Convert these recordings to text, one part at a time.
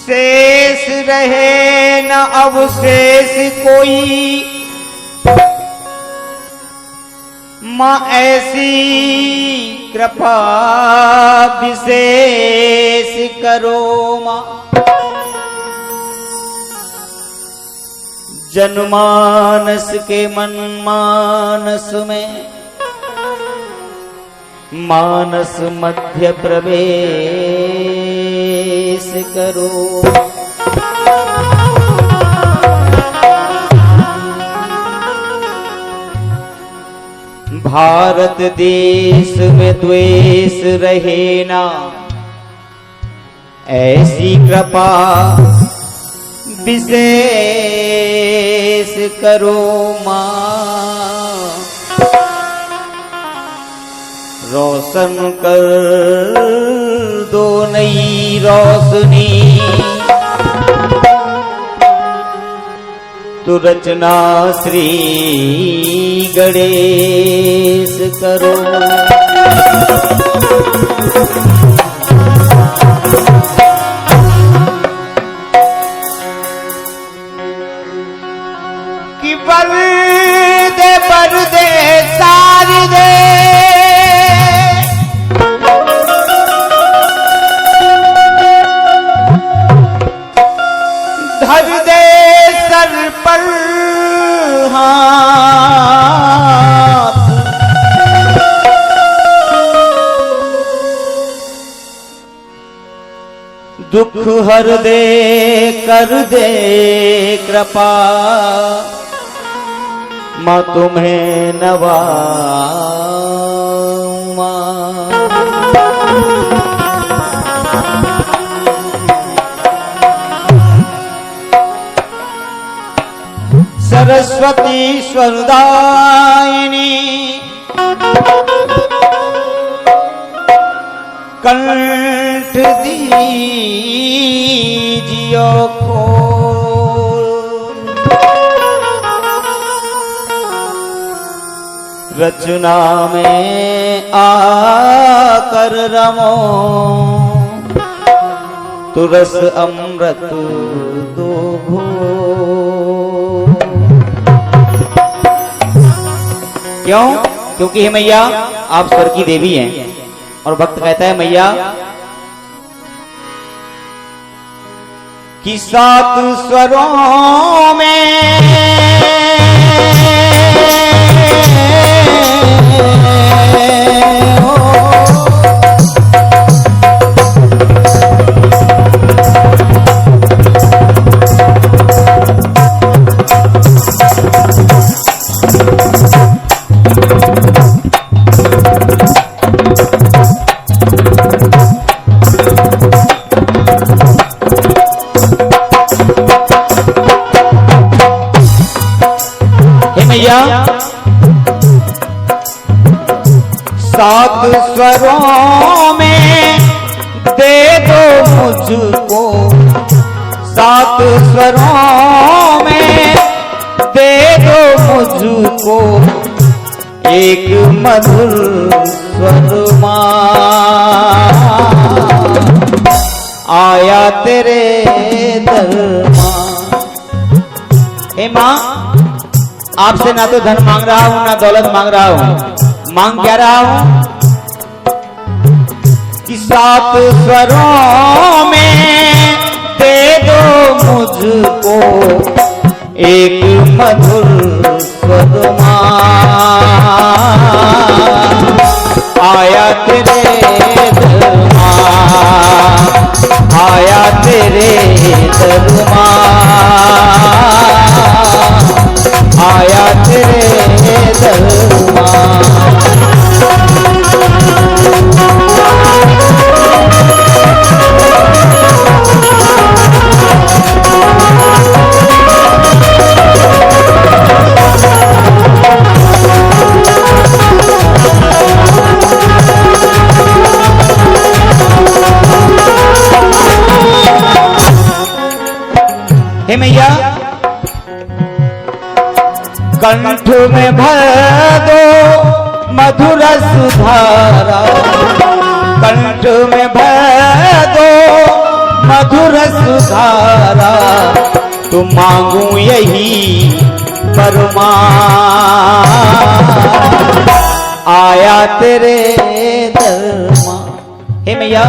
शेष रहे न अवशेष कोई, माँ ऐसी कृपा विशेष करो माँ। जनमानस के मन मानस में मानस मध्य प्रवेश करो। भारत देश में द्वेष रहे ना, ऐसी कृपा विशेष करो माँ। रोशन कर दो नई रोशनी, तू रचना श्री गणेश करो। कि बर दे सारी दे, धर दे सर पर हाथ, दुख हर दे कर दे कृपा, माँ तुम्हें नवाऊं माँ। सरस्वती स्वरदायिनी कंठ दीजियो खोल, रचना में आकर रमो, तुरस अमृत दो घोल। क्यों? क्योंकि हे मैया आप स्वर की देवी हैं। और भक्त कहता है मैया कि सात स्वरों में सात स्वरों में दे दो मुझको, सात स्वरों में दे दो मुझको, एक मधुर स्वर माँ। आया तेरे दर माँ। हे माँ, आपसे ना तो धन मांग रहा हूं ना दौलत मांग रहा हूं, मांग क्या रहा हूं कि सात स्वरों में दे दो मुझको, एक मधुर स्वर माँ। आया तेरे दर माँ, आया तेरे दर माँ, आया तेरे दर माँ। हे मैया कंठ में भर दो मधुर सुधारा, कंठ में भर दो मधुर सुधारा, तो मांगू यही परमार, आया तेरे दरमा। हे मैया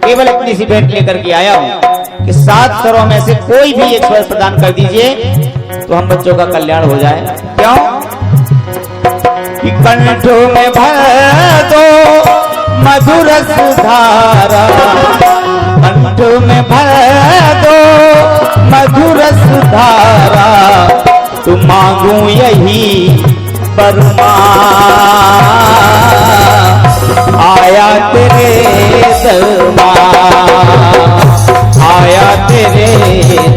केवल अपनी सी भेंट लेकर के आया हूं कि 7 स्वरों में से कोई भी एक स्वर प्रदान कर दीजिए तो हम बच्चों का कल्याण हो जाए। क्यों कि कंठ में भर दो मधुर सुधारा, कंठ में भर दो मधुर सुधारा, तो मांगू यही परमार, आया तेरे दरबार, आया तेरे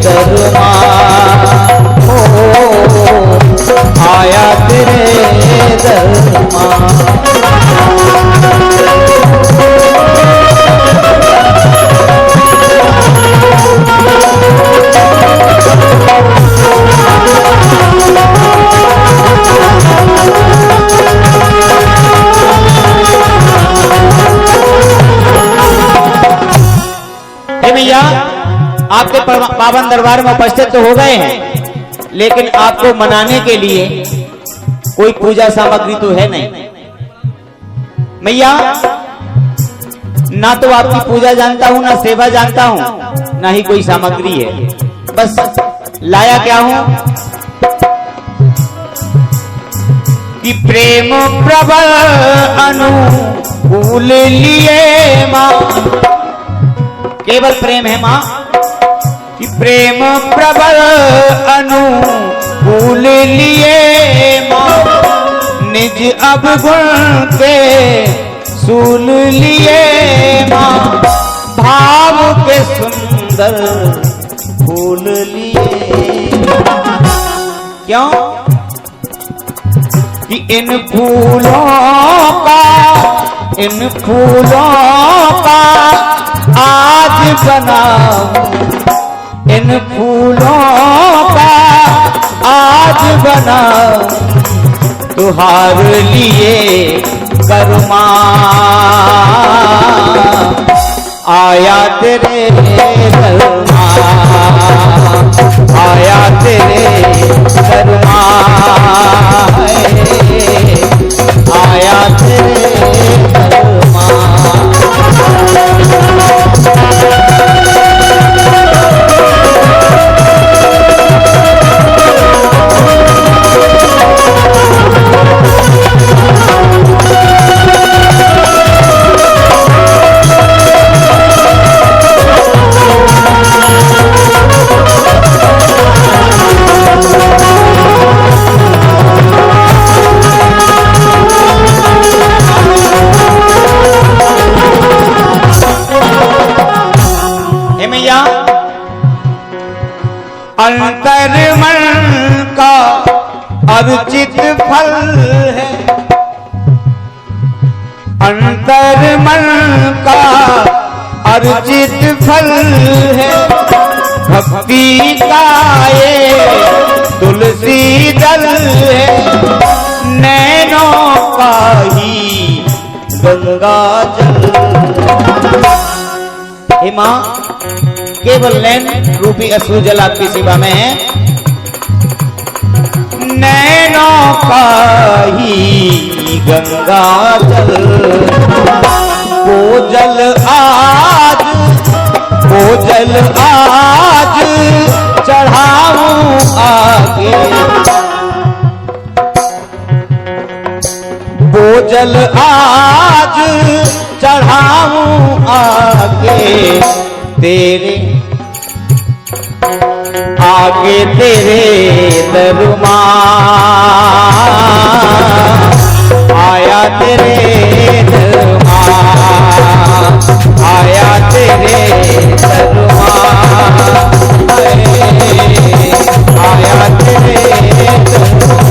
दरबार, ओ आया तेरे दरबार। भैया आपके पावन दरबार में उपस्थित तो हो गए हैं, लेकिन आपको मनाने के लिए कोई पूजा सामग्री तो है नहीं। मैया ना तो आपकी पूजा जानता हूं, ना सेवा जानता हूं, ना ही कोई सामग्री है। बस लाया क्या हूं कि प्रेम प्रबल अनुकूल लिए मां, केवल प्रेम है मां कि प्रेम प्रबल अनुकूल लिए मां, निज अवगुण के सूल लिए मां, भाव के सुंदर फूल लिए। क्यों कि इन फूलों का आज बनाऊं, इन फूलों का आज बनाऊं, तुहार लिए करमा, आया तेरे दरमा, आया तेरे दरमा, आया तेरे दरमा। अंतर मन का अर्चित फल है, अंतर मन का अर्चित फल है, भक्ति का ये तुलसी दल है, नैनों का ही गंगा जल। हे मां केवल नैन रूपी अश्रु जल आपकी सेवा में है, नैनों का ही गंगा जल, वो जल आज चढ़ाऊं आगे, वो जल आज चढ़ाऊं आगे, तेरे आगे तेरे दरबार, आया तेरे दरबार, आया तेरे दरबार, आया तेरे दरबार।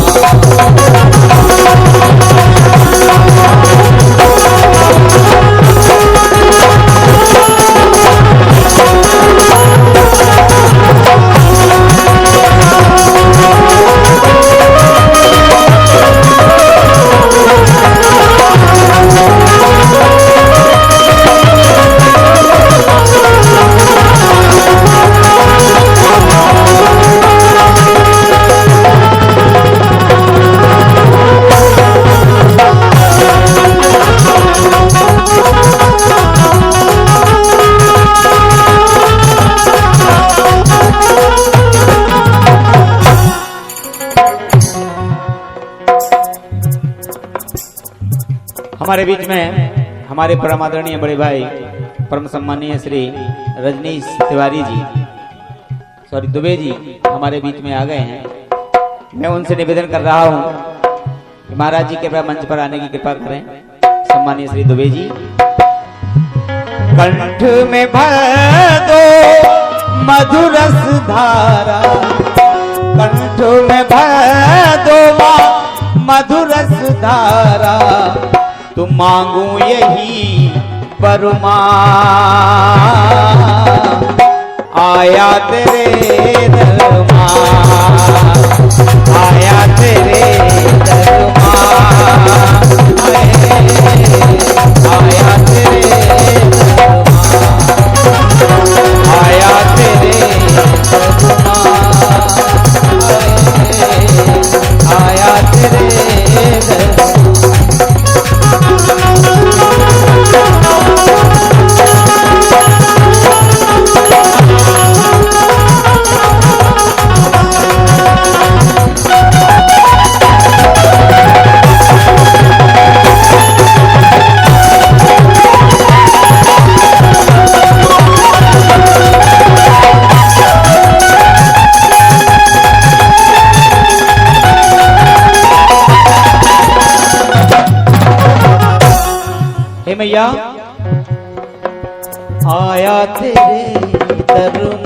हमारे बीच में हमारे परम आदरणीय बड़े भाई परम सम्मानीय श्री रजनीश तिवारी जी, सॉरी दुबे जी हमारे बीच में आ गए हैं। मैं उनसे निवेदन कर रहा हूं कि महाराज जी कृपया मंच पर आने की कृपा करें। सम्मानीय श्री दुबे जी, कंठ में भर दो मधुरस धारा, कंठ में भर दो मधुरस धारा, तुम मांगू यही परमा, आया तेरे दरबार, आया तेरे दरबार, आया तेरे दरबार, आया तेरे दरबार, आया तेरे दरबार। मैया आया तेरे दरबार,